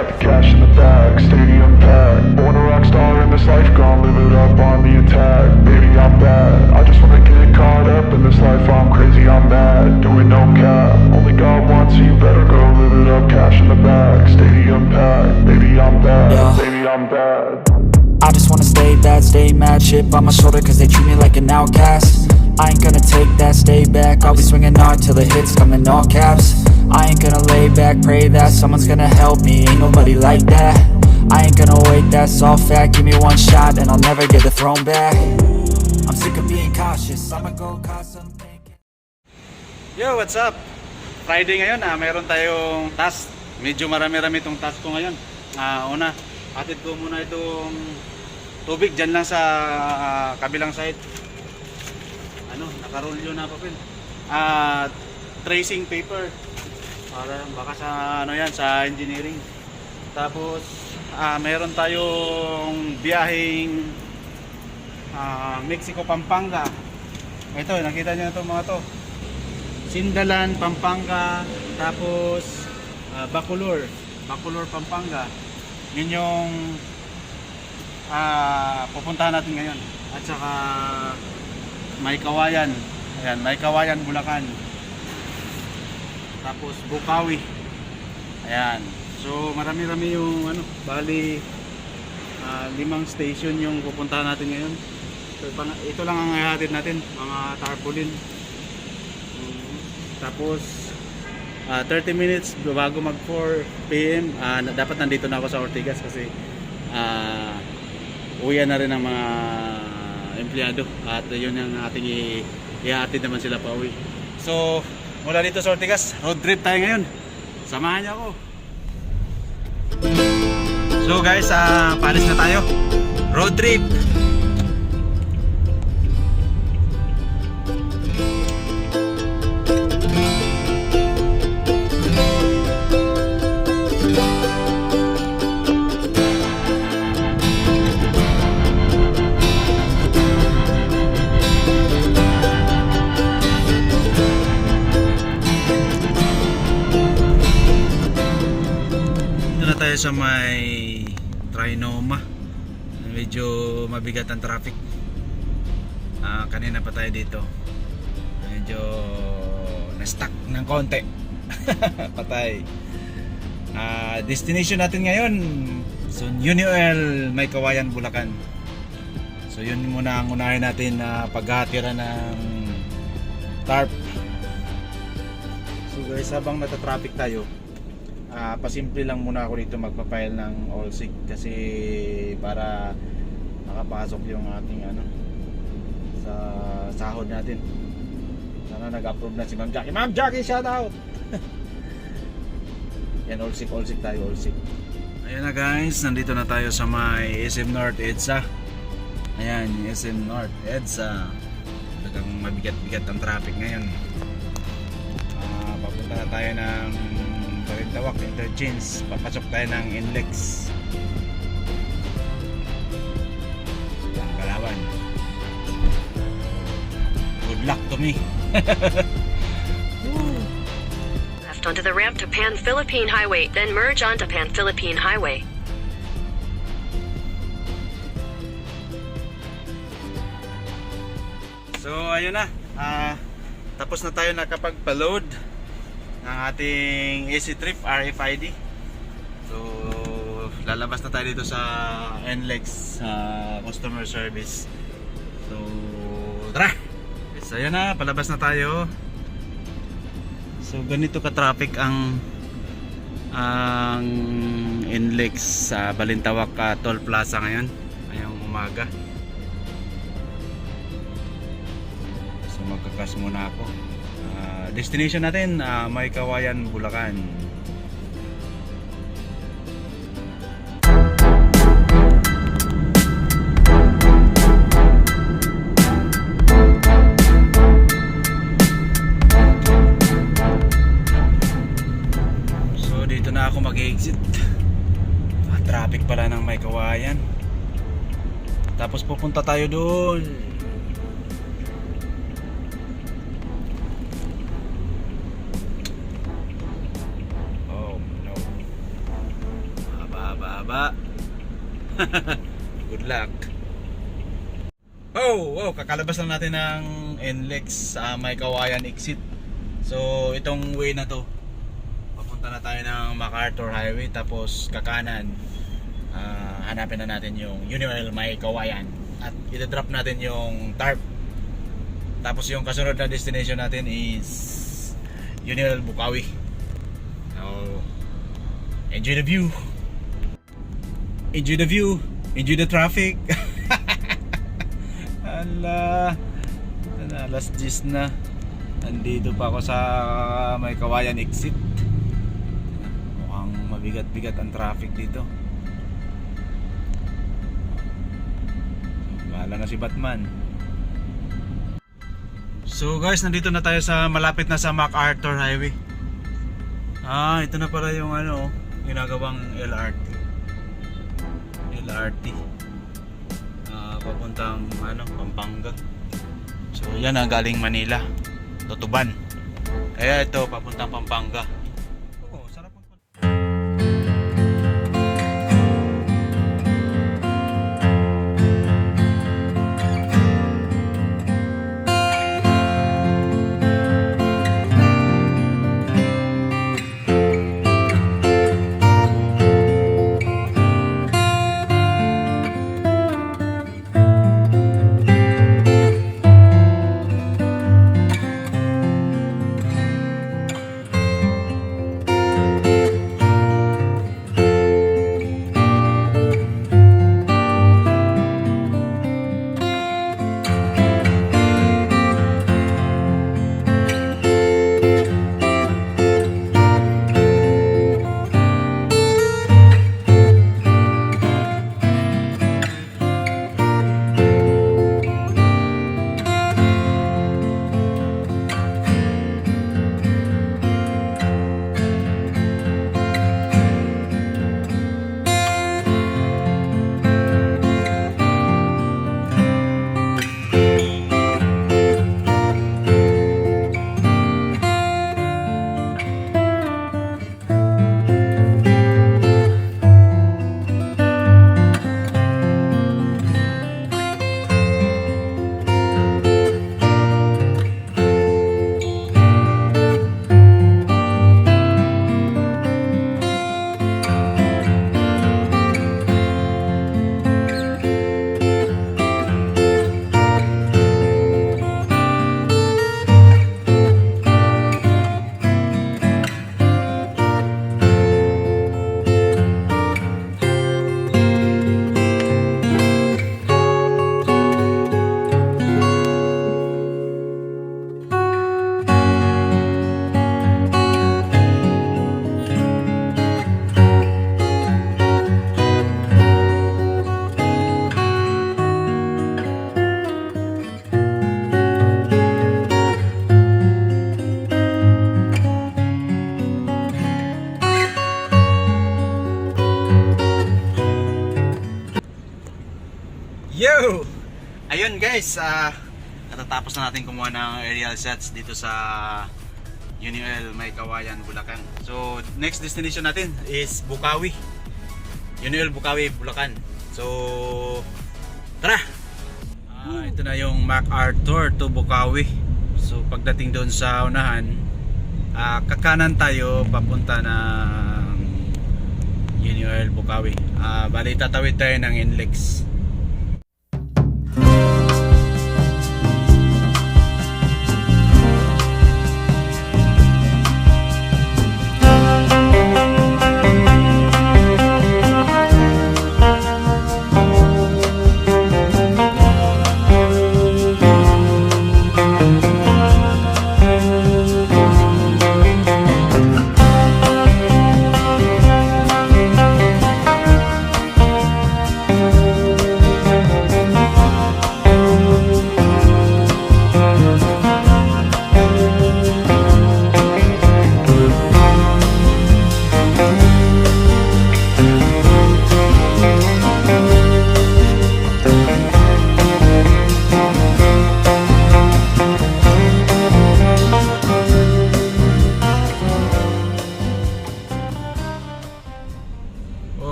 got the cash in the bag, stadium packed. Born a rock star in this life, gonna live it up on the attack. Baby, I'm bad, I just wanna get caught up in this life. I'm crazy, I'm mad, doing no cap. Only God wants, so you better go live it up. Cash in the bag, stadium packed. Baby, I'm bad, baby, I'm bad. I just wanna stay bad, stay mad. Chip on my shoulder cause they treat me like an outcast. I ain't gonna take that, stay back. I'll be swinging hard till the hits come in all caps. I ain't gonna lay back, pray that someone's gonna help me. Ain't nobody like that. I ain't gonna wait, that's all fact. Give me one shot and I'll never get the throne back. I'm sick of being cautious, I'ma go cause some pain. Yo, what's up? Friday ngayon, meron tayong task. Medyo marami-rami itong task ko ngayon. Una, atid ko muna itong tubig dyan lang sa kabilang side. Nakarolyo na papel. Tracing paper. Para baka sa yan, sa engineering. Tapos meron tayong biyaheng Mexico, Pampanga. Ito, nakita niyo na itong mga to. Sindalan, Pampanga, tapos Bacolor, Pampanga. Yun yung pupuntahan natin ngayon. At saka Maykawayan. Ayan, Maykawayan, Bulacan. Tapos Bukawi. Ayan. So marami-rami yung bali 5 station yung pupuntahan natin ngayon. So ito lang ang ihatid natin, mga tarpaulin. Tapos 30 minutes bago mag 4 PM dapat nandito na ako sa Ortigas kasi uwian na rin ang mga empleyado at yun ang ating ihatid naman sila pa uwi. So mula dito sa Ortigas, road trip tayo ngayon. Samahan niyo ako. So guys, paalis na tayo. Road trip. Tayo sa may Trinoma. Medyo mabigat ang traffic. Kanina pa tayo dito. Medyo na-stuck ng konti. Patay. Destination natin ngayon, so Unioil, Maykawayan, Bulacan. So yun muna ang unahin natin na paghatira ng tarp. So guys, habang nata-traffic tayo, pasimple lang muna ako dito magpa-file ng all-sick kasi para makapasok yung ating sa sahod natin. Sana nag-approve na si Ma'am Jackie. Ma'am Jackie, shout out! Yan, all-sick tayo, all-sick. Ayan na guys, nandito na tayo sa may SM North EDSA. Ayan, yung SM North EDSA. Talagang mabigat-bigat ang traffic ngayon. Papunta na tayo ng Balintawak Interchange. Papasok tayo ng NLEX Kalawan. Good luck to me. Left onto the ramp to Pan-Philippine Highway, then merge onto Pan-Philippine Highway. So ayun na, tapos na tayo nakapagpa-load ng ating AC Trip RFID. So lalabas na tayo dito sa NLEX customer service. So tara! So ayun na, palabas na tayo. So ganito ka-traffic ang NLEX sa Balintawak Toll Plaza ngayon, ngayong umaga. So magkakas muna ako. Destination natin, Maykawayan, Bulacan. So dito na ako mag-exit. Traffic pala ng Maykawayan. Tapos pupunta tayo doon. Haba. Good luck. Oh, kakalabas lang natin ng NLEX sa may Kawayan exit. So, itong way na to, papunta na tayo ng MacArthur Highway, tapos kakanan. Hanapin na natin yung Unioil may Kawayan at i-drop natin yung tarp. Tapos yung kasunod na destination natin is Unioil Bukawi. So, enjoy the view. Enjoy the view. Enjoy the traffic. Ala, alas 10 na. Nandito pa ako sa may Kawayan exit. Mukhang mabigat-bigat ang traffic dito. Bahala na si Batman. So guys, nandito na tayo sa malapit na sa MacArthur Highway. Ito na pala yung ginagawang LRT. Papuntang Pampanga. So yan galing Manila, Tutuban. Kaya ito papuntang Pampanga. Sarap Yo! Ayun guys, natatapos na natin kumuha ng aerial shots dito sa Unioil may Kawayan, Bulacan. So next destination natin is Bukawi. Unioil Bukawi, Bulacan. So tara! Ito na yung MacArthur to Bukawi. So pagdating doon sa unahan, kakanan tayo papunta ng Unioil Bukawi. Bali tatawid tayo ng NLEX.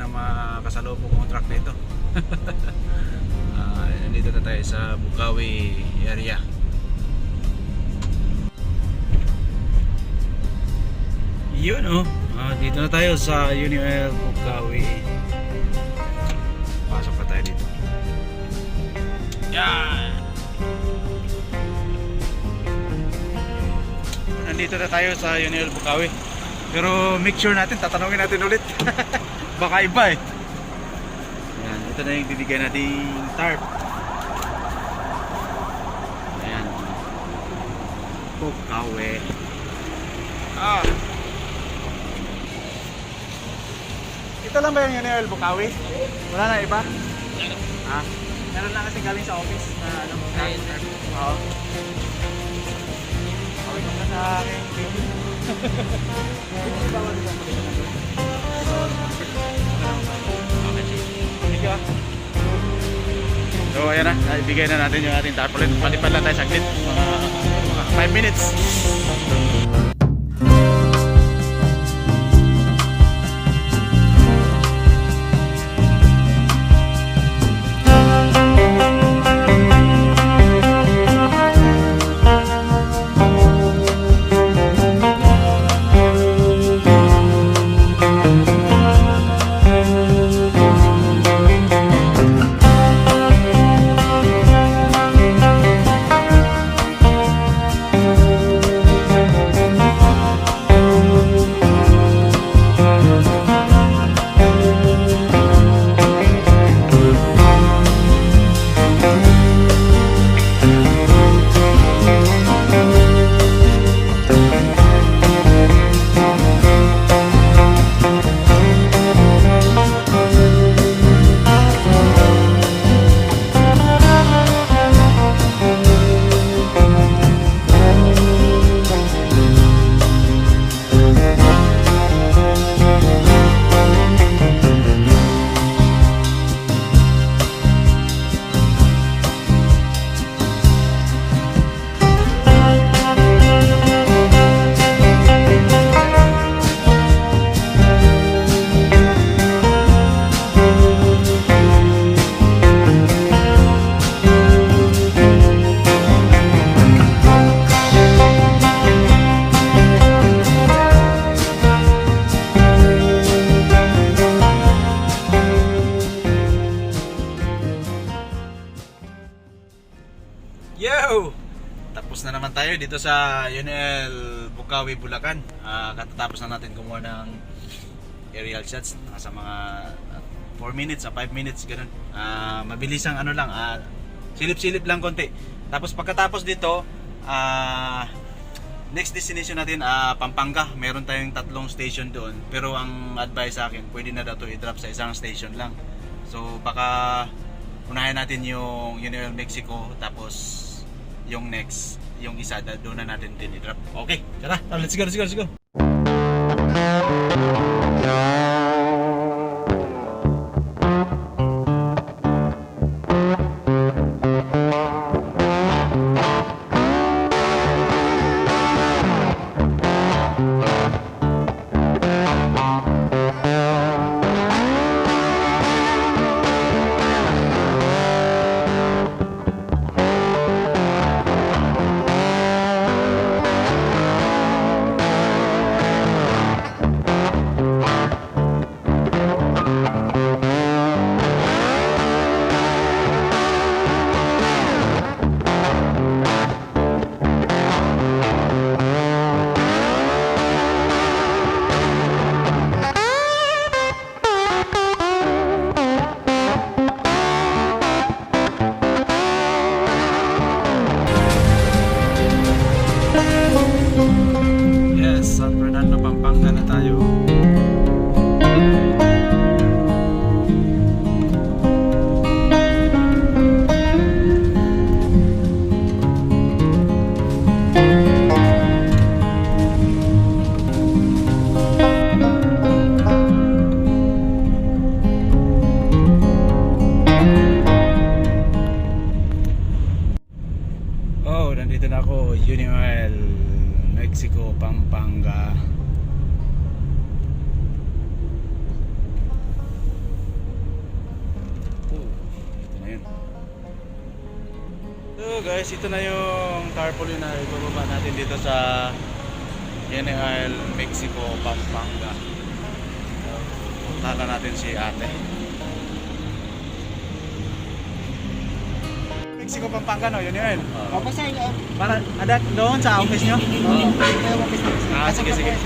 tayong makasalubong kong truck dito. Nandito na tayo sa Bukawi area. Yun dito na tayo sa UNIL Bukawi. Pasok pa tayo dito. Yan! Nandito na tayo sa UNIL Bukawi. Pero make sure natin, tatanungin natin ulit. Baka iba eh. Yan, ito na yung bibigyan nating tarp. Ayan. Bukawi. Ito lang ba yung UNIL Bukawi? Wala na iba? Meron lang kasi galing sa office na tarp. Oo. Okay kung sa akin. So ayan na, ibigay na natin yung ating tarpaulin. Palipad lang tayo saglit, mga 5 minutes. Yo! Tapos na naman tayo dito sa UNIL Bukawi, Bulacan. Katatapos na natin kumuha ng aerial shots. Nasa mga 4 minutes, 5 minutes, ganun. Mabilis ang ano lang, silip-silip lang konti. Tapos pagkatapos dito, next destination natin, Pampanga. Meron tayong 3 station doon. Pero ang advice sa akin, pwede na daw to i-drop sa isang station lang. So baka unahin natin yung UNIL Mexico, tapos yung next, yung isa doon na natin din i-drop. Okay, tara, let's go, let's go, let's go. UNIL Mexico, Pampanga. guys, ito na yung tarpaulin na ibababa natin dito sa NL Mexico, Pampanga. Punta natin si ate. Mexico, Pampanga, no? Yun yun. Opo sir, Para, adat doon sa office nyo? Ah, sige, sige.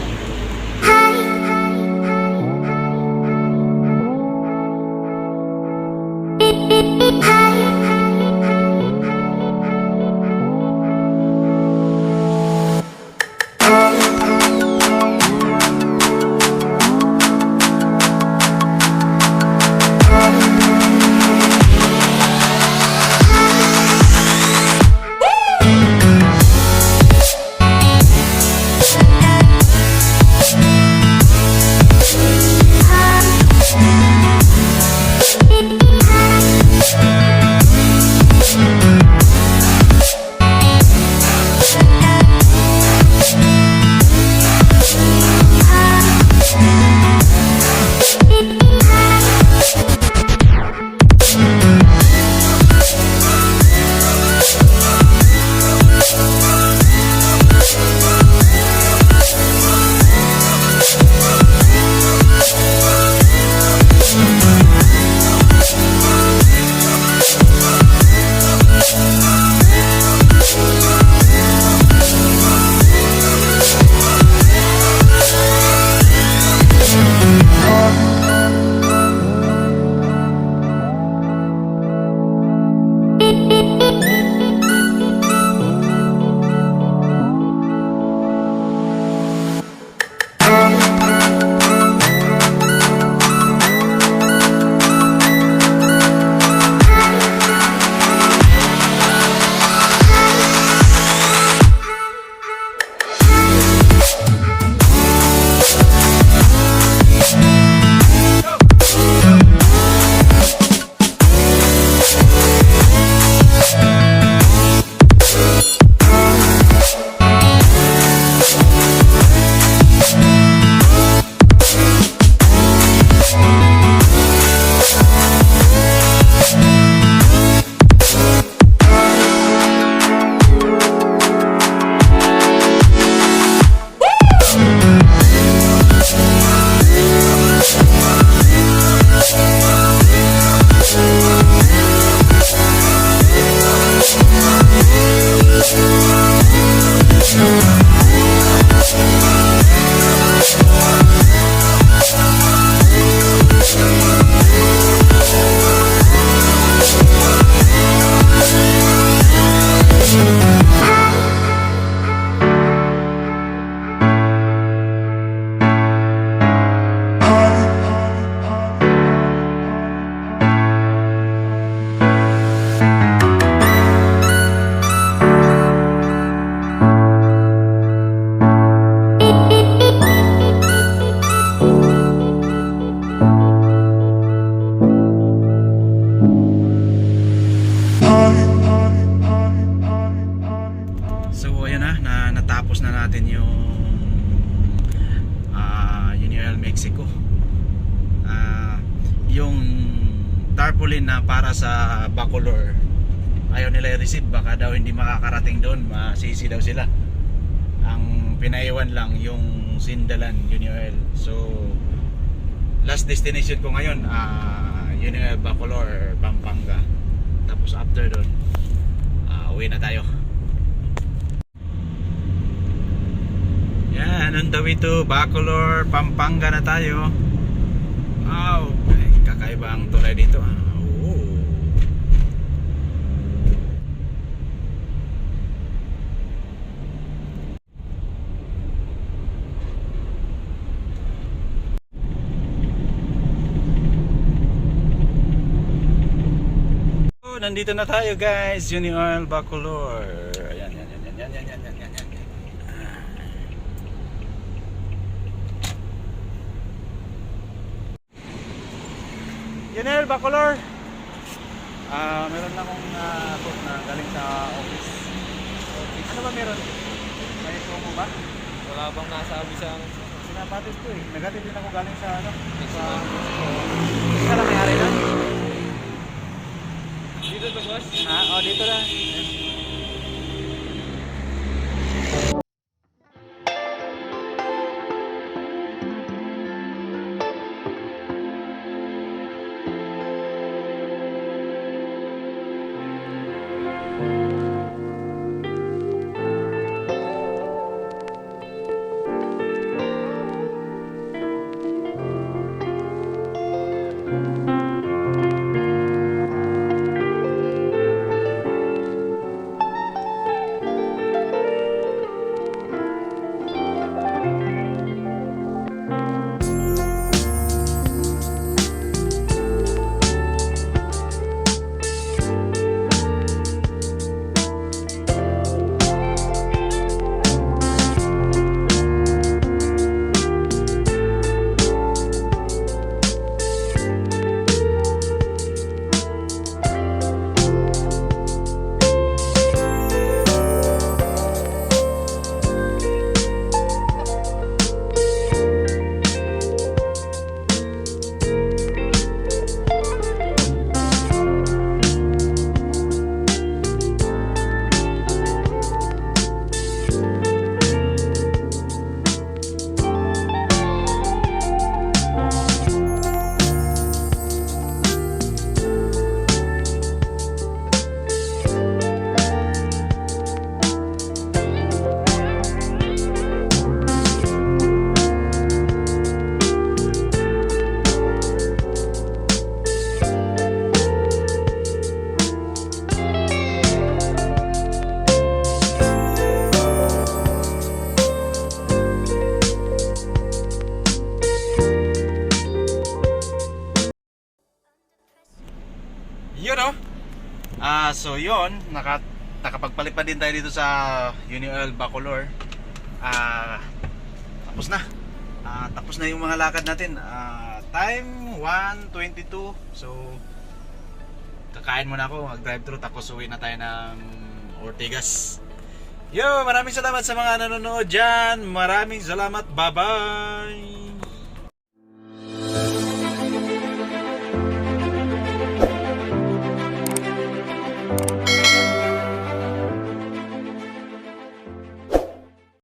So ayan na natapos na natin yung UNL Mexico. Yung tarpaulin na para sa Bacolor ayaw nila i-receive, baka daw hindi makakarating doon, masisi daw sila. Ang pinaiwan lang yung Sindalan UNL. So last destination ko ngayon UNL Bacolor, Pampanga. Tapos after doon uwi na tayo. Yan, on the way to Bacolor, Pampanga na tayo. Wow, kakaiba ang tulay dito. Oh. Oh, nandito na tayo guys, UNL Bacolor. Ayan, yan. UNL Bacolor. Meron na akong quote na galing sa office. Ano ba meron? May promo ba? wala bang nasabi sa Sinapatid ko eh. Negative din ako galing sa ano. Sa Hindi ka lang may-ari na? Dito to boss? dito na. Yun oh. So yun, nakapagpalipad din tayo dito sa Unioil Bacolor. Tapos na. Tapos na yung mga lakad natin. Time 1:22. So kakain muna ako, mag-drive thru tapos uwi na tayo ng Ortigas. Yo, maraming salamat sa mga nanonood dyan. Maraming salamat. Bye-bye.